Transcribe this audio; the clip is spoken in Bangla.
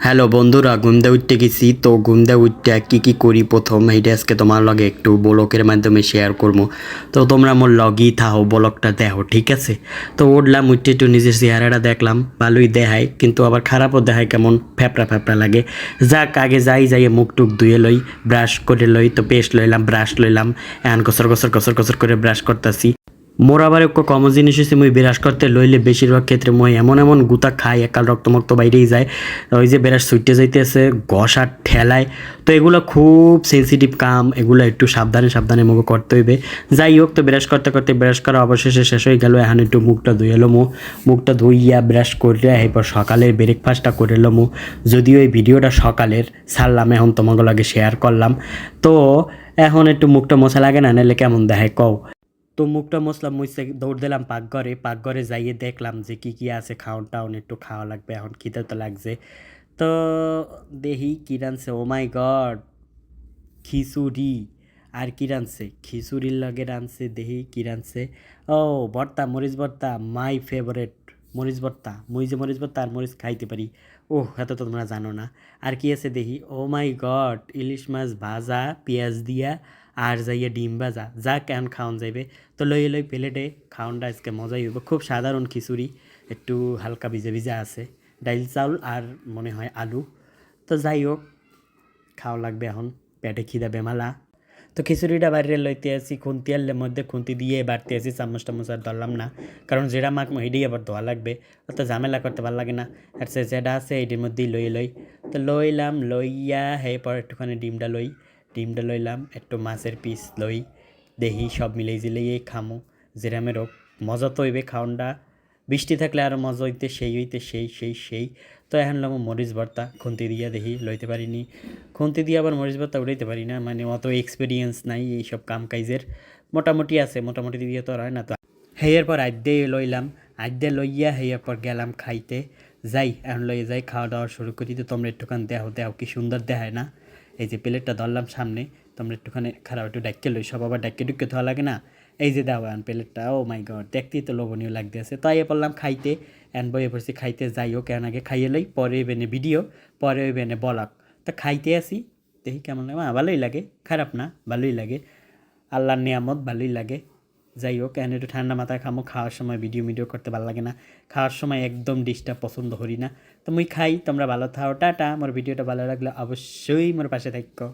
হ্যালো বন্ধুরা, ঘুমদে উঠতে গেছি। তো ঘুমদে উঠতে কী করি প্রথম এইটা আজকে তোমার লগে একটু ব্লকের মাধ্যমে শেয়ার করবো। তো তোমরা মোর লগই থাও, ব্লকটা দেখো, ঠিক আছে? তো উঠলাম, উঠতে একটু নিজের চেহারাটা দেখলাম, ভালোই দেখায় কিন্তু আবার খারাপও দেখায়, কেমন ফ্যাপড়া ফ্যাপড়া লাগে। যাক, আগে যাই মুখ টুক ধুয়ে লই, ব্রাশ করে লই। তো পেস্ট লইলাম, ব্রাশ লইলাম, এখন কসর কসর কসর কসর করে ব্রাশ করতেছি। মোর আবার একটু কম জিনিস হচ্ছে, মুই ব্রাশ করতে লইলে বেশিরভাগ ক্ষেত্রে মই এমন এমন গুতা খাই, একাল রক্তমক্ত বাইরেই যায়। ওই যে ব্রাশ ছুটতে যাইতেছে, ঘষার ঠেলায়। তো এগুলো খুব সেন্সিটিভ কাম, এগুলো একটু সাবধানে সাবধানে মুখ করতে হইবে। যাই হোক, তো ব্রাশ করতে করতে ব্রাশ করা অবশেষে শেষ হয়ে গেল। এখন একটু মুখটা ধুয়ে এলো মুখটা ধুইয়া ব্রাশ করে এরপর সকালের ব্রেকফাস্টটা করে এলো যদিও এই ভিডিওটা সকালের ছাড়লাম, এখন তোমাকে লাগে শেয়ার করলাম। তো এখন একটু মুখটা মশা লাগে না, নাহলে কেমন দেখায় কও? তো মুখটা মুছলাম, মুছতে দৌড় দিলাম পাকঘরে যাইয়ে দেখলাম যে কি আছে, খাওন টাউন একটু খাওয়া লাগবে, এখন খিদে তো লাগছে। তো দেখি কি রানছে, ও মাই গড, খিচুড়ি। আর কি রানছে, খিচুড়ির লগে রানছে, দেখি কি রানছে। ও, ভর্তা, মরিচ ভর্তা, মাই ফেভারেট। মরিচ ভর্তা, মুই যে মরিচ ভর্তা আর মরিচ খাইতে পারি। ওহ, এত তো তোমরা জানো না। আর কি আছে দেখি, ও মাই গড, ইলিশ মাছ ভাজা পেঁয়াজ দিয়া, আর যাইয়া ডিম ভাজা। যা কেন খাওয়ান যাইবে। তো লই প্লেটে, খাওয়ানটা আজকে মজাই হইব। খুব সাধারণ খিচুড়ি, একটু হালকা ভিজে ভিজে আছে, ডাইল চাউল আর মনে হয় আলু। তো যাই হোক, খাওয়া লাগবে এখন, পেটে খিদা বেমালা। তো খিচুড়িটা বাইরে লইতে আসি, খুন্তি আনলে মধ্যে খুন্তি দিয়ে বাড়তে আসি, চামচ টামচ আর ধরলাম না, কারণ যেটা মাখ এটাই আবার ধোয়া লাগবে, অত ঝামেলা করতে ভালো লাগে না। আর সে যেটা আছে এটির মধ্যেই লই। তো লইলাম, লইয়া পর একটুখানি ডিমটা লইলাম, একটু মাছের পিস লই, দেখি সব মিলাই জিলেই খামো। যেরামের হোক, মজা তো হইবে খাওনটা। বৃষ্টি থাকলে আরও মজা হইতে, সেই। তো এখন লাম মরিচ ভর্তা, খুন্তি দিয়া দেখি লইতে পারিনি। খুন্তি দিয়ে আবার মরিচ ভর্তা উঠাইতে পারি না, মানে অত এক্সপিরিয়েন্স নাই এইসব কাম কাজের। মোটামুটি আছে, মোটামুটি দিয়ে তো আর হয় না। তো হেয়ের পর আদ্যে লইলাম, আদ্যে লইয়া হেয়ের পর গেলাম খাইতে। যাই, এখন লইয়া যাই, খাওয়া দাওয়া শুরু করি। তো তোমরা একটুখান দেহ কি সুন্দর দেখায় না? এই যে প্লেটটা ধরলাম সামনে, তোমরা একটুখানি খারাপ একটু ডাক্কে লই, সব আবার ডাক্কে ডুক্কে ধোয়া লাগে না। এই যে দাও এখন প্লেটটা, ও মাই গড, দেখতেই তো লোভনীয় লাগতেছে। তাই পড়লাম খাইতে, এন বইয়ে পড়ছি খাইতে। যাই হোক, এন আগে খাইয়ে লই, পরে বেনে ভিডিও, পরে বেনে বলাক। তা খাইতে আসি, দেখি কেমন লাগে। ভালোই লাগে, খারাপ না, ভালোই লাগে। আল্লাহর নিয়ামত, ভালোই লাগে। যাই হোক, এখন একটু ঠান্ডা মাথায় খামো। খাওয়ার সময় ভিডিও করতে ভালো লাগে না, খাওয়ার সময় একদম ডিস্টার্ব পছন্দ করি না। তো মুই খাই, তোমরা ভালো থাও, টাটা। আমার ভিডিওটা ভালো লাগলে অবশ্যই মোর পাশে থাকো।